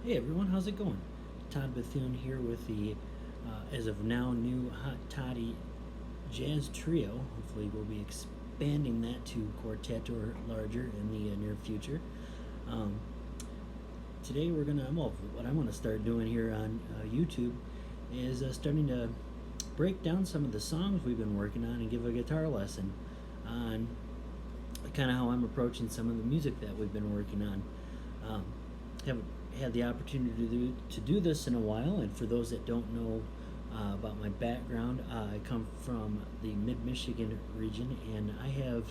Hey everyone, how's it going? Todd Bethune here with the, as of now, new Hot Toddy Jazz Trio. Hopefully, we'll be expanding that to quartet or larger in the near future. Um, Today, what I'm gonna start doing here on YouTube is starting to break down some of the songs we've been working on and give a guitar lesson on kind of how I'm approaching some of the music that we've been working on. Um, haven't had the opportunity to do this in a while, and for those that don't know about my background, I come from the mid-Michigan region, and I have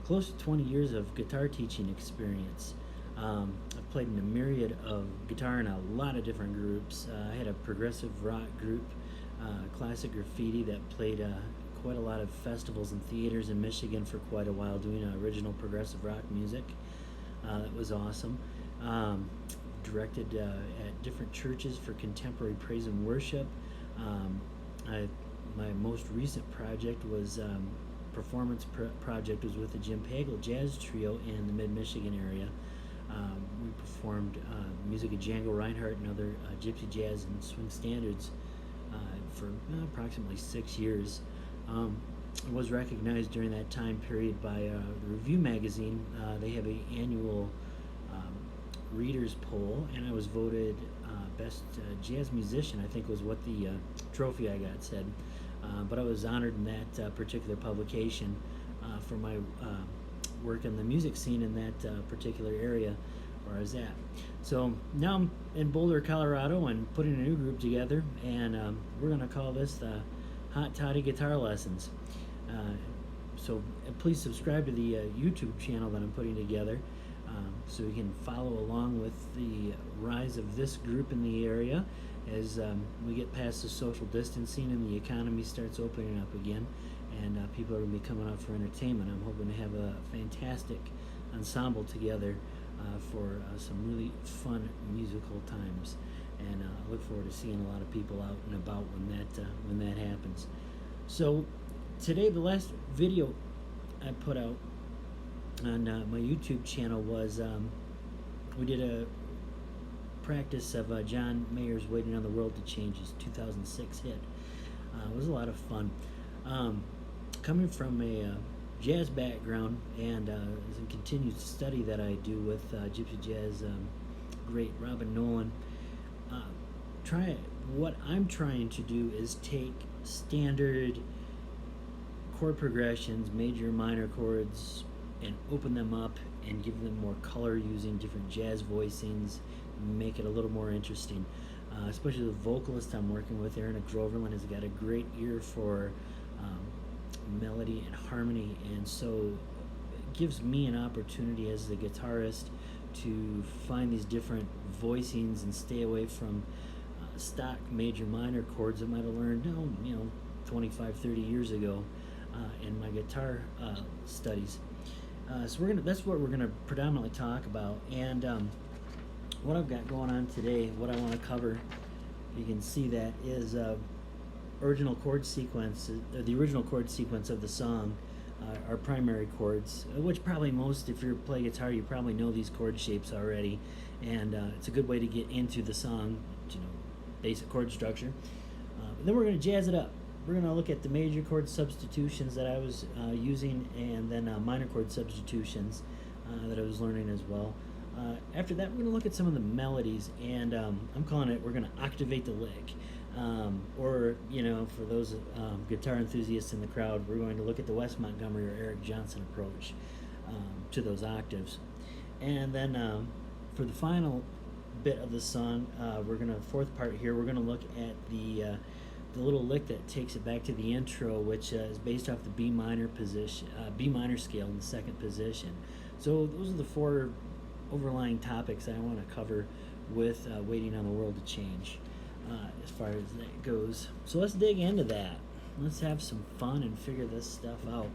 close to 20 years of guitar teaching experience. I've played in a myriad of guitar in a lot of different groups. I had a progressive rock group, Classic Graffiti, that played quite a lot of festivals and theaters in Michigan for quite a while, doing original progressive rock music. That was awesome. Directed at different churches for contemporary praise and worship. Um, my most recent project was project was with the Jim Pagel Jazz Trio in the Mid-Michigan area. We performed music of Django Reinhardt and other gypsy jazz and swing standards for approximately 6 years. I was recognized during that time period by the Review magazine. They have an annual readers poll, and I was voted best jazz musician, I think was what the trophy I got said. But I was honored in that particular publication for my work in the music scene in that particular area where I was at. So now I'm in Boulder, Colorado, and putting a new group together, and we're going to call this the Hot Toddy Guitar Lessons. So please subscribe to the YouTube channel that I'm putting together, so we can follow along with the rise of this group in the area as we get past the social distancing and the economy starts opening up again, and people are going to be coming out for entertainment. I'm hoping to have a fantastic ensemble together for some really fun musical times, and I look forward to seeing a lot of people out and about when that happens. So today, the last video I put out on my YouTube channel was we did a practice of John Mayer's "Waiting on the World to Change," his 2006 hit. It was a lot of fun. Coming from a jazz background and as a continued study that I do with gypsy jazz great Robin Nolan, what I'm trying to do is take standard chord progressions, major, minor chords, and open them up and give them more color using different jazz voicings, make it a little more interesting. Especially the vocalist I'm working with, Erna Groverland, has got a great ear for melody and harmony, and so it gives me an opportunity as the guitarist to find these different voicings and stay away from stock major minor chords that I might have learned 25, 30 years ago in my guitar studies. So that's what we're gonna predominantly talk about, and what I've got going on today, what I want to cover, you can see that is original chord sequence, the original chord sequence of the song, our primary chords, which probably most, if you play guitar, you probably know these chord shapes already, and it's a good way to get into the song, basic chord structure. Then we're going to jazz it up. We're going to look at the major chord substitutions that I was using, and then minor chord substitutions that I was learning as well. After that, we're going to look at some of the melodies, and I'm calling it, we're going to octavate the lick. Or, for those guitar enthusiasts in the crowd, we're going to look at the Wes Montgomery or Eric Johnson approach to those octaves. And then for the final bit of the song, fourth part here, we're going to look at the little lick that takes it back to the intro, which is based off the B minor scale in the second position. So those are the four overlying topics I want to cover with Waiting on the World to Change as far as that goes. So let's dig into that. Let's have some fun and figure this stuff out.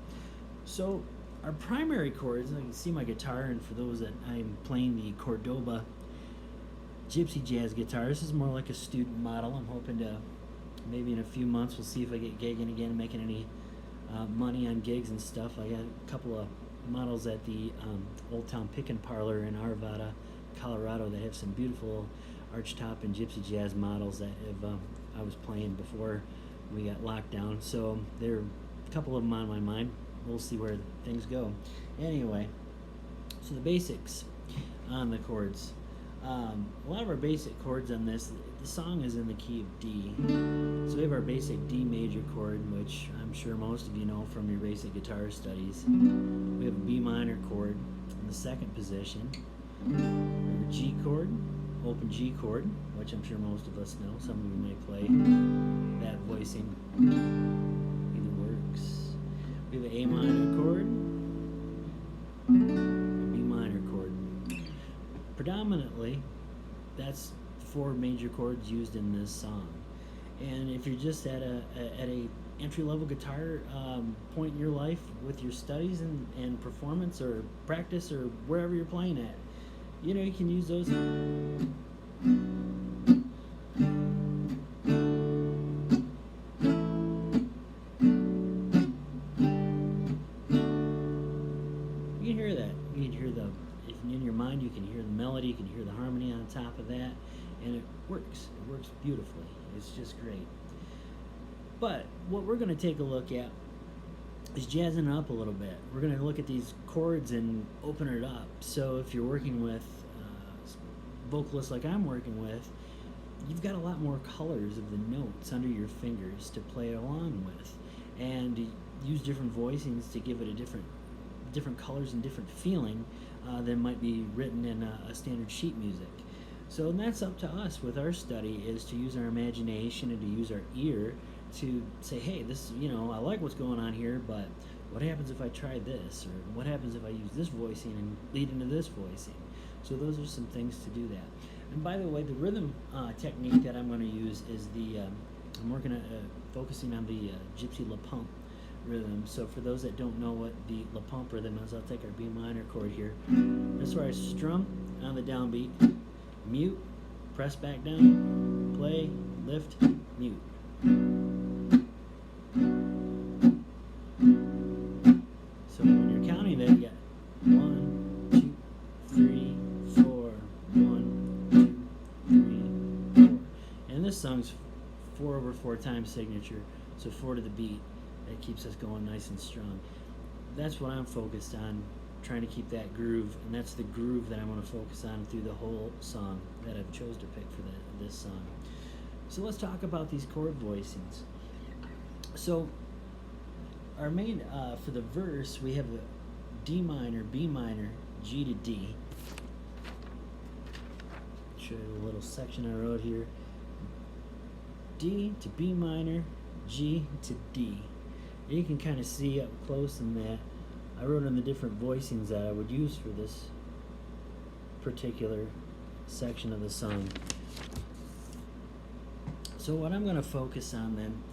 So our primary chords, I can see my guitar, and for those that I'm playing the Cordoba gypsy jazz guitar, this is more like a student model. I'm hoping to, maybe in a few months, we'll see if I get gigging again and making any money on gigs and stuff. I got a couple of models at the Old Town Pick and Parlor in Arvada, Colorado. They have some beautiful archtop and gypsy jazz models that have I was playing before we got locked down. So there are a couple of them on my mind. We'll see where things go. Anyway, so the basics on the chords. A lot of our basic chords on this, the song is in the key of D. So we have our basic D major chord, which I'm sure most of you know from your basic guitar studies. We have a B minor chord in the second position. We have a G chord, open G chord, which I'm sure most of us know. Some of you may play that voicing. Either works. We have an A minor chord, a B minor chord. Predominantly, that's four major chords used in this song. And if you're just at a entry-level guitar point in your life with your studies and performance or practice or wherever you're playing at, you know, you can use those. You can hear that. You can hear the, if in your mind you can hear the melody, you can hear the harmony on top of that, and it works. It works beautifully. It's just great. But what we're going to take a look at is jazzing it up a little bit. We're going to look at these chords and open it up. So if you're working with vocalists like I'm working with, you've got a lot more colors of the notes under your fingers to play along with, and use different voicings to give it a different colors and different feeling than might be written in a standard sheet music. So that's up to us with our study, is to use our imagination and to use our ear to say, hey, this, you know, I like what's going on here, but what happens if I try this? Or what happens if I use this voicing and lead into this voicing? So those are some things to do that. And by the way, the rhythm technique that I'm going to use is I'm working at focusing on the Gypsy La Pump rhythm. So for those that don't know what the La Pump rhythm is, I'll take our B minor chord here. That's where I strum on the downbeat, mute, press back down, play, lift, mute. So when you're counting that, you got 1, 2, 3, 4, 1, 2, 3, 4. And this song's 4/4 time signature, so 4 to the beat. That keeps us going nice and strong. That's what I'm focused on, trying to keep that groove, and that's the groove that I'm going to focus on through the whole song that I've chose to pick for this song. So let's talk about these chord voicings. So our main, for the verse, we have a D minor, B minor, G to D. Show you a little section I wrote here. D to B minor, G to D. And you can kind of see up close in that I wrote in the different voicings that I would use for this particular section of the song. So what I'm going to focus on then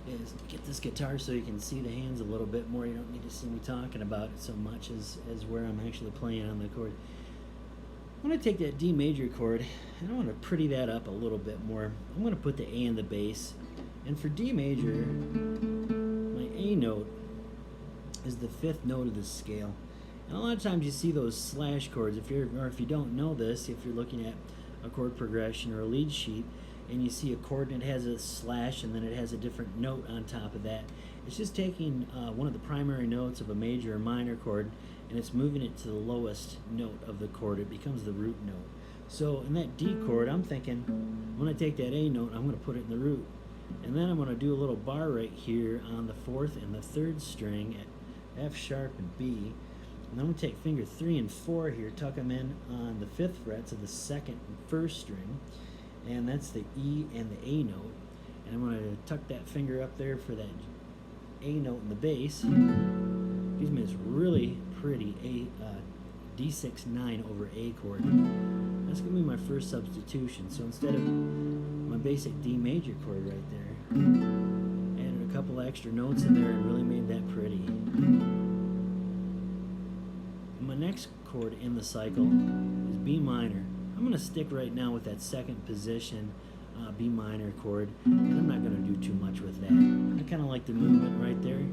is get this guitar so you can see the hands a little bit more. You don't need to see me talking about it so much as where I'm actually playing on the chord. I'm going to take that D major chord and I want to pretty that up a little bit more. I'm going to put the A in the bass. And for D major, my A note is the 5th note of the scale. And a lot of times you see those slash chords. If you don't know this, if you're looking at a chord progression or a lead sheet, and you see a chord and it has a slash and then it has a different note on top of that, it's just taking one of the primary notes of a major or minor chord and it's moving it to the lowest note of the chord. It becomes the root note. So in that D chord, I'm thinking, when I take that A note, I'm going to put it in the root. And then I'm going to do a little bar right here on the 4th and the 3rd string at F sharp and B. And I'm going to take finger 3 and 4 here, tuck them in on the 5th frets of the 2nd and 1st string. And that's the E and the A note. And I'm going to tuck that finger up there for that A note in the bass. Gives me this really pretty D6-9 over A chord. That's going to be my first substitution. So instead of my basic D major chord right there, added a couple extra notes in there and really made that pretty. My next chord in the cycle is B minor. I'm going to stick right now with that 2nd position B minor chord, and I'm not going to do too much with that. I kind of like the movement right there.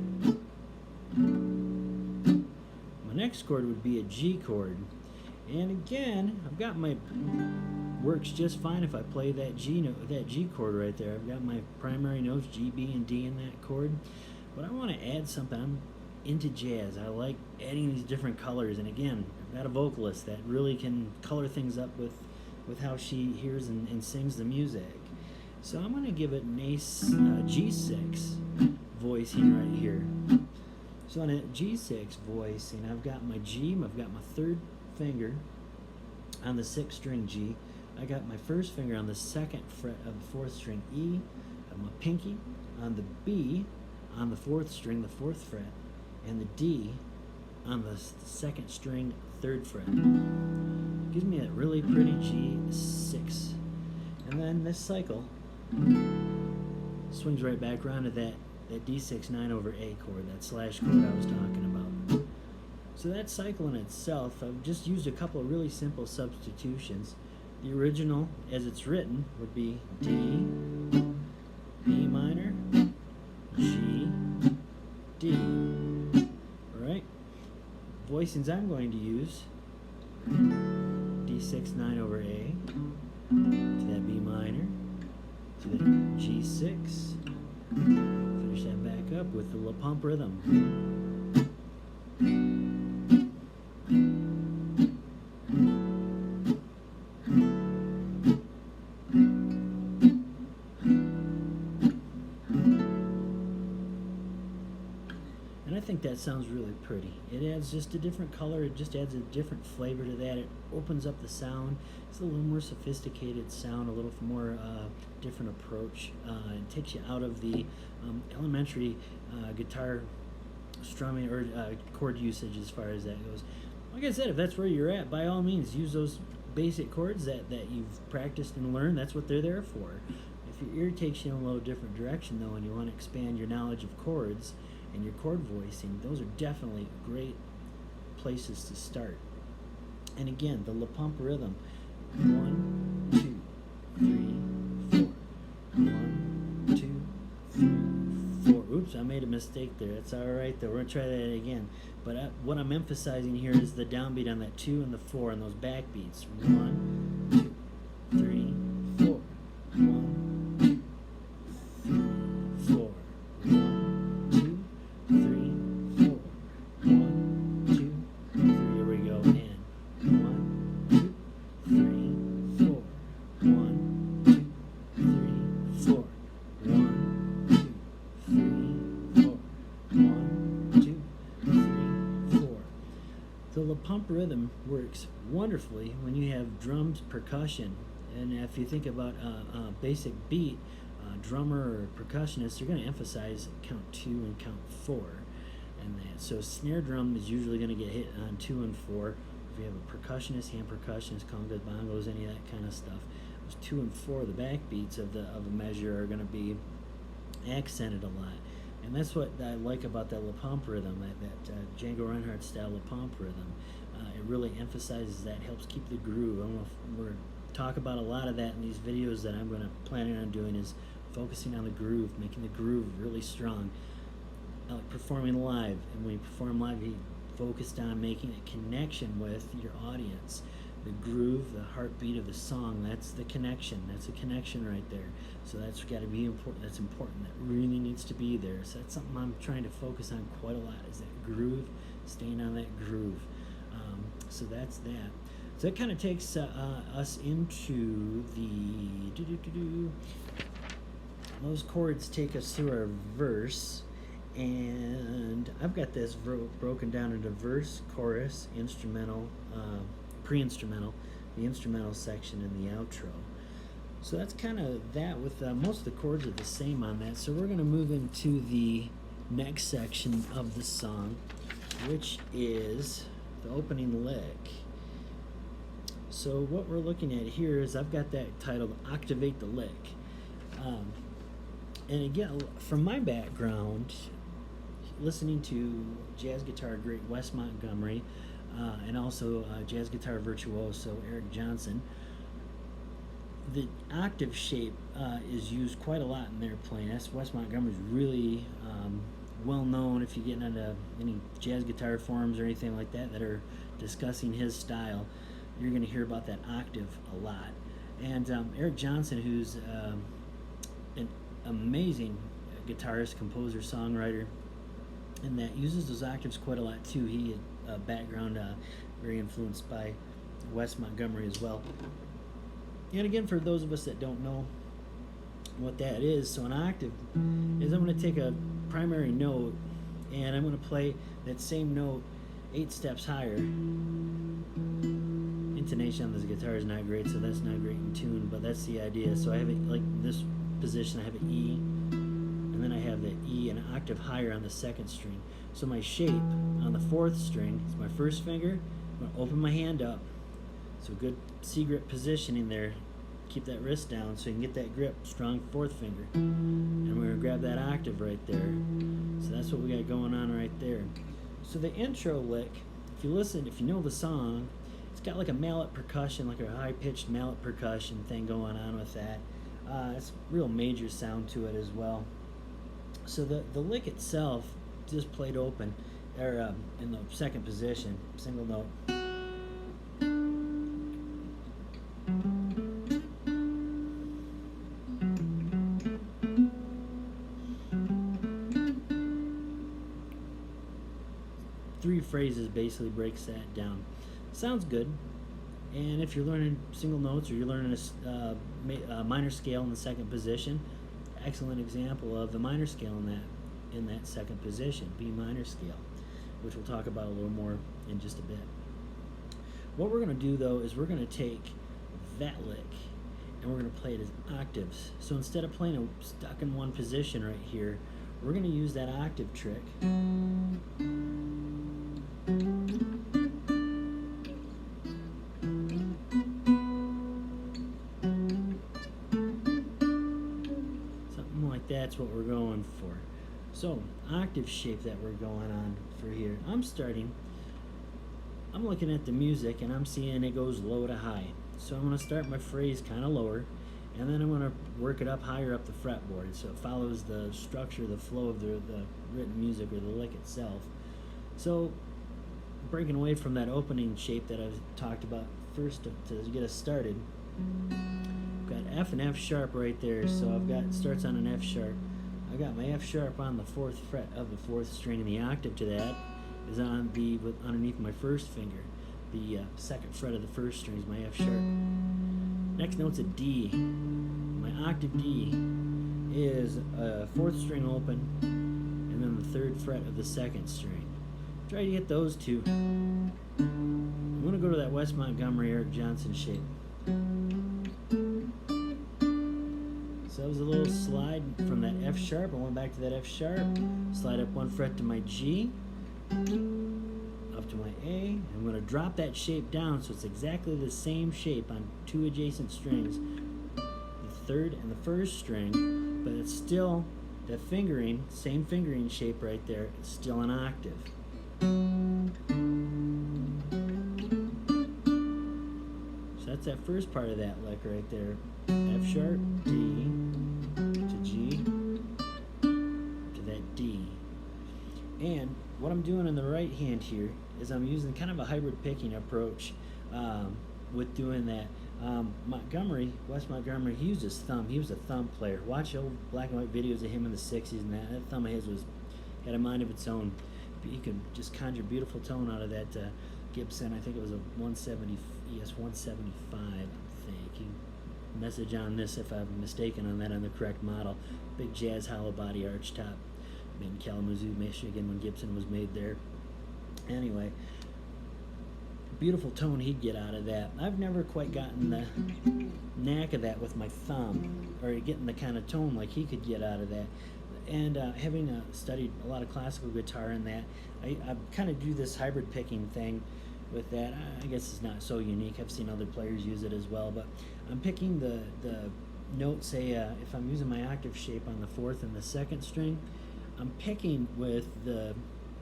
My next chord would be a G chord, and again, I've got my works just fine if I play that G note, that G chord right there. I've got my primary notes G, B, and D in that chord, but I want to add something. I'm into jazz. I like adding these different colors, and again, I've got a vocalist that really can color things up with how she hears and sings the music. So I'm going to give it an G6 voicing right here. So on a G6 voicing, I've got my G, I've got my third finger on the 6th string G. I got my first finger on the 2nd fret of the 4th string E. I have my pinky on the B on the 4th string, the 4th fret, and the D on the 2nd string, 3rd fret. Gives me a really pretty G6. And then this cycle swings right back around to that D6 9 over A chord, that slash chord I was talking about. So that cycle in itself, I've just used a couple of really simple substitutions. The original, as it's written, would be D, B minor, G, D. Alright? Voicings I'm going to use, D6 9 over A, to that B minor, to the G6. Finish that back up with the La Pump rhythm. And I think that sounds really pretty. It adds just a different color, it just adds a different flavor to that. It opens up the sound. It's a little more sophisticated sound, a little more different approach. It takes you out of the elementary guitar strumming or chord usage as far as that goes. Like I said, if that's where you're at, by all means, use those basic chords that you've practiced and learned. That's what they're there for. If your ear takes you in a little different direction, though, and you want to expand your knowledge of chords and your chord voicing, those are definitely great places to start. And again, the La Pump rhythm. 1, 2, 3, 4. 1, 2, 3, 4. Oops, I made a mistake there. It's all right, though. We're going to try that again. But what I'm emphasizing here is the downbeat on that 2 and the 4 and those backbeats. 1, 2, 3, 4. 1, 2, 3, 4. 1, 2, 3, 4. 1, 2, 3. Here we go. And 1, 2, 3, 4. 1, 2, 3, 4. 1, 2, 3, 4. 1, 2, 3, 4. The La Pump rhythm works wonderfully when you have drums, percussion, and if you think about a basic beat, drummer or percussionist, they're going to emphasize count 2 and count 4, and that. So snare drum is usually going to get hit on 2 and 4. If you have a percussionist, hand percussionist, congas, bongos, any of that kind of stuff, those 2 and 4, the backbeats of a measure are going to be accented a lot. And that's what I like about that La Pump rhythm, that Django Reinhardt style La Pump rhythm. It really emphasizes that, helps keep the groove. I don't know if we're talk about a lot of that in these videos that I'm planning on doing, is focusing on the groove, making the groove really strong. Like performing live, and when you perform live, you focused on making a connection with your audience. The groove, the heartbeat of the song, that's the connection. That's a connection right there. So that's got to be important. That's important. That really needs to be there. So that's something I'm trying to focus on quite a lot, is that groove, staying on that groove. So that's that. So that kind of takes us into the those chords take us through our verse, and I've got this broken down into verse, chorus, instrumental, pre-instrumental, the instrumental section, and the outro. So that's kind of that, with most of the chords are the same on that. So we're going to move into the next section of the song, which is the opening lick. So what we're looking at here is I've got that titled Octavate the Lick. And again, from my background, listening to jazz guitar great Wes Montgomery, and also jazz guitar virtuoso Eric Johnson, the octave shape is used quite a lot in their playing. Wes Montgomery's really well known. If you get into any jazz guitar forums or anything like that that are discussing his style, you're going to hear about that octave a lot. And Eric Johnson, who's an amazing guitarist, composer, songwriter, and that uses those octaves quite a lot too. He had a background very influenced by Wes Montgomery as well. And again, for those of us that don't know what that is, so an octave is I'm going to take a primary note and I'm going to play that same note 8 steps higher. Intonation on this guitar is not great, so that's not great in tune, but that's the idea. So I have it like in this position, I have an E, and then I have the E an octave higher on the 2nd string. So my shape on the 4th string is my first finger. I'm going to open my hand up. So good C grip positioning there. Keep that wrist down so you can get that grip, strong 4th finger. And we're going to grab that octave right there. So that's what we got going on right there. So the intro lick, if you listen, if you know the song, it's got like a mallet percussion, like a high-pitched mallet percussion thing going on with that. It's a real major sound to it as well. So the lick itself just played open, or in the 2nd position, single note. 3 phrases basically breaks that down. Sounds good. And if you're learning single notes or you're learning a minor scale in the 2nd position, excellent example of the minor scale in that 2nd position, B minor scale, which we'll talk about a little more in just a bit. What we're going to do though is we're going to take that lick and we're going to play it as octaves. So instead of playing it stuck in one position right here, we're going to use that octave trick. Something like that's what we're going for. So, octave shape that we're going on for here. I'm looking at the music and I'm seeing it goes low to high. So I'm going to start my phrase kind of lower, and then I'm going to work it up higher up the fretboard so it follows the structure, the flow of the written music or the lick itself. So breaking away from that opening shape that I've talked about first to get us started, I've got F and F sharp right there, so I've got, starts on an F sharp. I got my F sharp on the 4th fret of the 4th string, and the octave to that is on underneath my 1st finger. The 2nd fret of the 1st string is my F sharp. Next note's a D. My octave D is a 4th string open, and then the 3rd fret of the 2nd string. Try to get those two. I'm going to go to that Wes Montgomery, Eric Johnson shape. So that was a little slide from that F sharp. I went back to that F sharp, slide up 1 fret to my G, up to my A. I'm going to drop that shape down so it's exactly the same shape on 2 adjacent strings, the 3rd and the 1st string, but it's still the fingering, same fingering shape right there, it's still an octave. So that's that first part of that lick right there. F sharp, D, to G, to that D. And what I'm doing in the right hand here is I'm using kind of a hybrid picking approach with doing that. Wes Montgomery, he used his thumb. He was a thumb player. Watch old black and white videos of him in the 60s, and that thumb of his had a mind of its own. He could just conjure beautiful tone out of that Gibson. I think it was a 170 ES 175, I think. You message on this if I'm mistaken on that, on the correct model. Big jazz hollow body arch top, made in Kalamazoo, Michigan, when Gibson was made there. Anyway, beautiful tone he'd get out of that. I've never quite gotten the knack of that with my thumb, or getting the kind of tone like he could get out of that. And having studied a lot of classical guitar in that, I kind of do this hybrid picking thing with that. I guess it's not so unique. I've seen other players use it as well, but I'm picking the note, say if I'm using my octave shape on the 4th and the 2nd string, I'm picking with the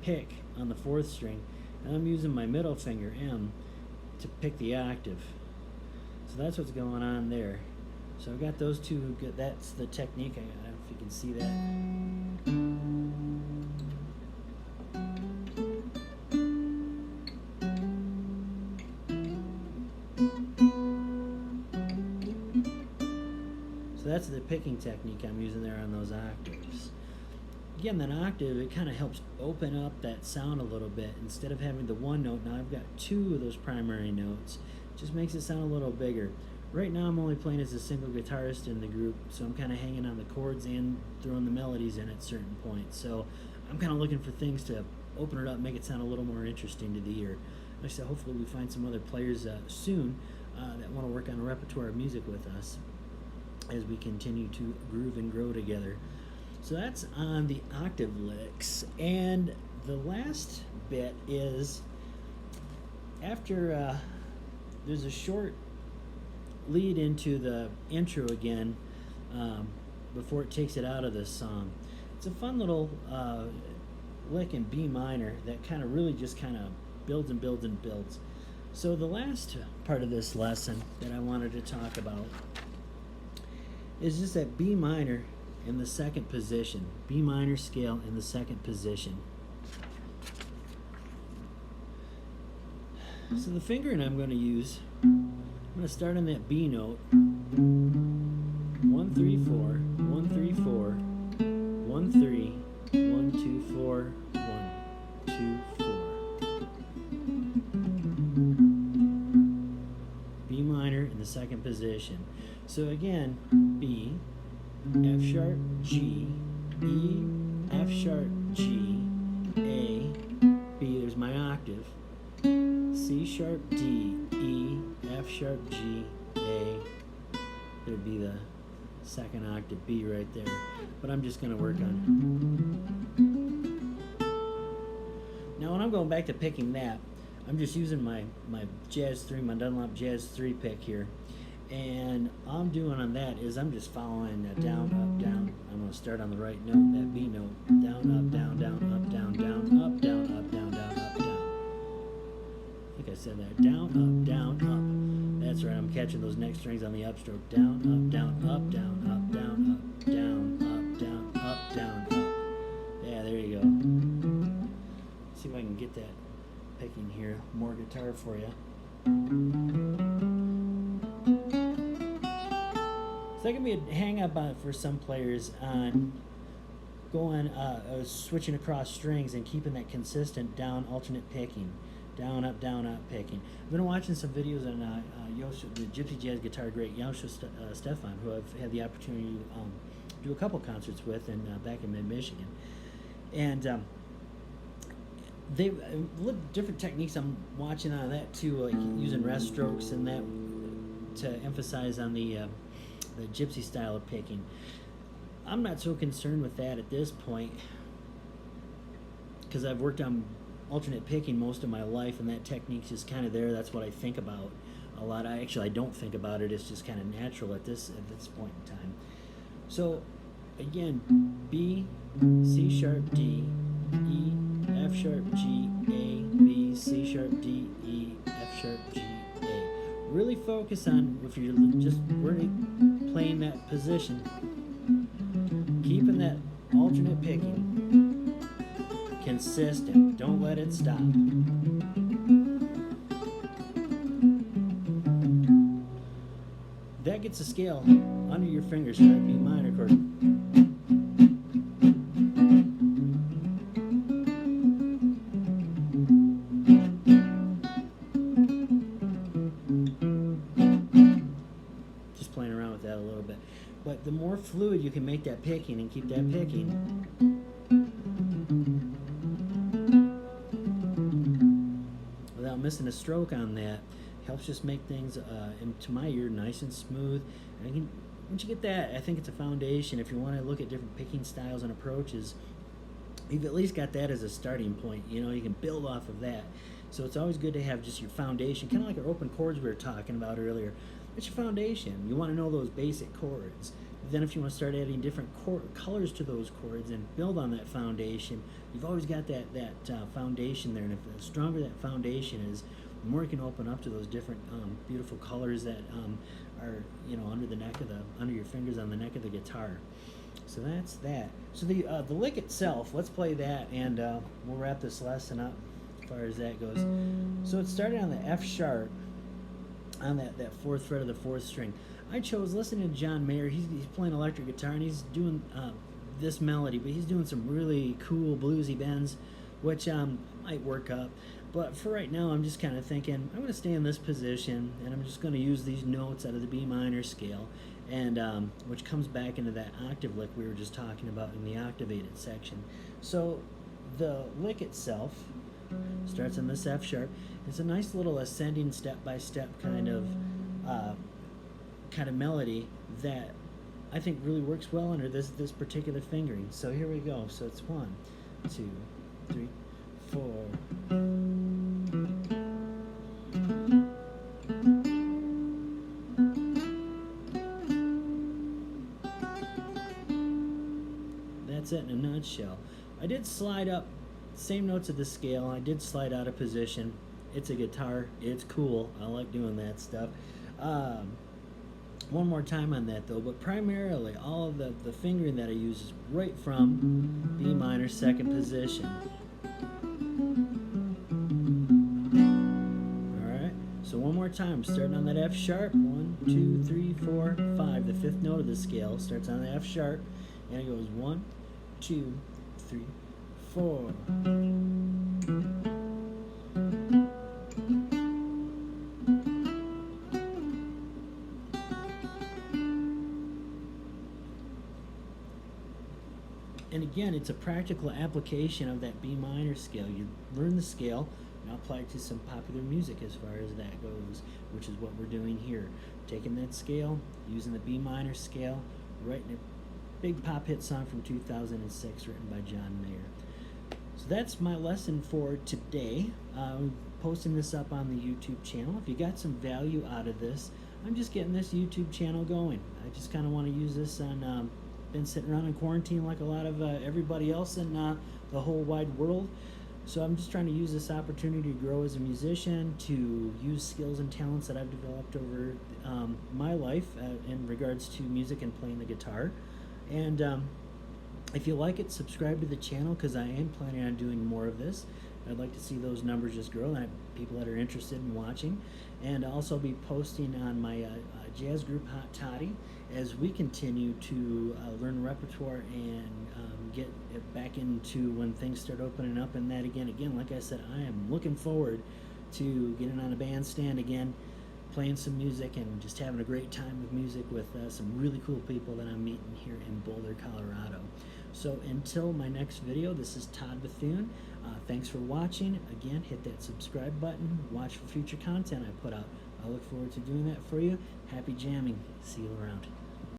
pick on the 4th string, and I'm using my middle finger, M, to pick the octave. So that's what's going on there. So I've got those two, that's the technique. I don't know if you can see that. So that's the picking technique I'm using there on those octaves. Again, that octave, it kind of helps open up that sound a little bit. Instead of having the one note, now I've got two of those primary notes. It just makes it sound a little bigger. Right now I'm only playing as a single guitarist in the group, so I'm kind of hanging on the chords and throwing the melodies in at certain points. So I'm kind of looking for things to open it up, make it sound a little more interesting to the ear. Like I said, hopefully we find some other players soon that want to work on a repertoire of music with us as we continue to groove and grow together. So that's on the octave licks. And the last bit is after there's a short lead into the intro again before it takes it out of the song. It's a fun little lick in B minor that kind of really just kind of builds and builds and builds. So the last part of this lesson that I wanted to talk about is just that B minor in the second position. B minor scale in the second position. So the fingering I'm going to use, I'm going to start on that B note. 1 3 4, 1 3 4, 1 3, 1 2 4, 1 2 4. B minor in the second position. So again, B, F sharp, G, E, F sharp, G, A, B, there's my octave, C sharp, D, E, F sharp, G, A, there'd be the second octave B right there, but I'm just going to work on it. Now when I'm going back to picking that, I'm just using my Jazz 3, my Dunlop Jazz 3 pick here. And all I'm doing on that is I'm just following that down, up, down. I'm going to start on the right note, that B note. Down, up, down, down, up, down, down, up, down, up, down, down, up, down. I think I said that. Down, up, down, up. That's right, I'm catching those neck strings on the upstroke. Down, up, down, up, down, up, down, up, down, up, down, up, down, up. Yeah, there you go. See if I can get that picking here. More guitar for you. So that can be a hang up for some players on going switching across strings and keeping that consistent down alternate picking, down up picking. I've been watching some videos on the Gypsy Jazz guitar great Yoshua Stefan, who I've had the opportunity to do a couple concerts with back in mid-Michigan, and they different techniques I'm watching on that too, like using rest strokes and that to emphasize on the gypsy style of picking. I'm not so concerned with that at this point because I've worked on alternate picking most of my life, and that technique's just kind of there. That's what I think about a lot. I don't think about it. It's just kind of natural at this point in time. So again, B, C sharp, D, E, F sharp, G, A, B, C sharp, D, E, F sharp, G, A. Really focus on, if you're just really playing that position, keeping that alternate picking consistent. Don't let it stop. That gets a scale under your fingers for that B minor chord. But the more fluid you can make that picking and keep that picking, without missing a stroke on that, helps just make things, to my ear, nice and smooth. And once you get that, I think it's a foundation. If you want to look at different picking styles and approaches, you've at least got that as a starting point. You know, you can build off of that. So it's always good to have just your foundation, kind of like our open chords we were talking about earlier. It's your foundation. You want to know those basic chords. Then if you want to start adding different colors to those chords and build on that foundation, you've always got that foundation there. And if the stronger that foundation is, the more you can open up to those different beautiful colors that are under your fingers on the neck of the guitar. So that's that. So the lick itself, let's play that, and we'll wrap this lesson up as far as that goes. So it started on the F sharp. on that fourth fret of the fourth string. I chose listening to John Mayer. He's playing electric guitar and he's doing this melody, but he's doing some really cool bluesy bends, which might work up. But for right now, I'm just kind of thinking I'm going to stay in this position, and I'm just going to use these notes out of the B minor scale, and which comes back into that octave lick we were just talking about in the octavated section. So the lick itself starts on this F sharp. It's a nice little ascending step-by-step kind of melody that I think really works well under this particular fingering. So here we go. So it's 1, 2, 3, 4. That's it in a nutshell. I did slide up, same notes of the scale. I did slide out of position. It's a guitar. It's cool. I like doing that stuff. One more time on that though, but primarily all of the fingering that I use is right from B minor second position. Alright, so one more time, starting on that F sharp. 1, 2, 3, 4, 5. The fifth note of the scale starts on the F sharp, and it goes 1, 2, 3, 4. And again, it's a practical application of that B minor scale. You learn the scale, and apply it to some popular music as far as that goes, which is what we're doing here. Taking that scale, using the B minor scale, writing a big pop hit song from 2006 written by John Mayer. So that's my lesson for today. I'm posting this up on the YouTube channel. If you got some value out of this, I'm just getting this YouTube channel going. I just kind of want to use this on... been sitting around in quarantine like a lot of everybody else in the whole wide world. So I'm just trying to use this opportunity to grow as a musician, to use skills and talents that I've developed over my life in regards to music and playing the guitar. And if you like it, subscribe to the channel, because I am planning on doing more of this. I'd like to see those numbers just grow, and people that are interested in watching. And I'll also be posting on my jazz group Hot Toddy as we continue to learn repertoire and get it back into when things start opening up. And that again, like I said, I am looking forward to getting on a bandstand again, playing some music, and just having a great time with music with some really cool people that I'm meeting here in Boulder, Colorado. So until my next video, this is Todd Bethune. Thanks for watching. Again, hit that subscribe button. Watch for future content I put out. I look forward to doing that for you. Happy jamming. See you around.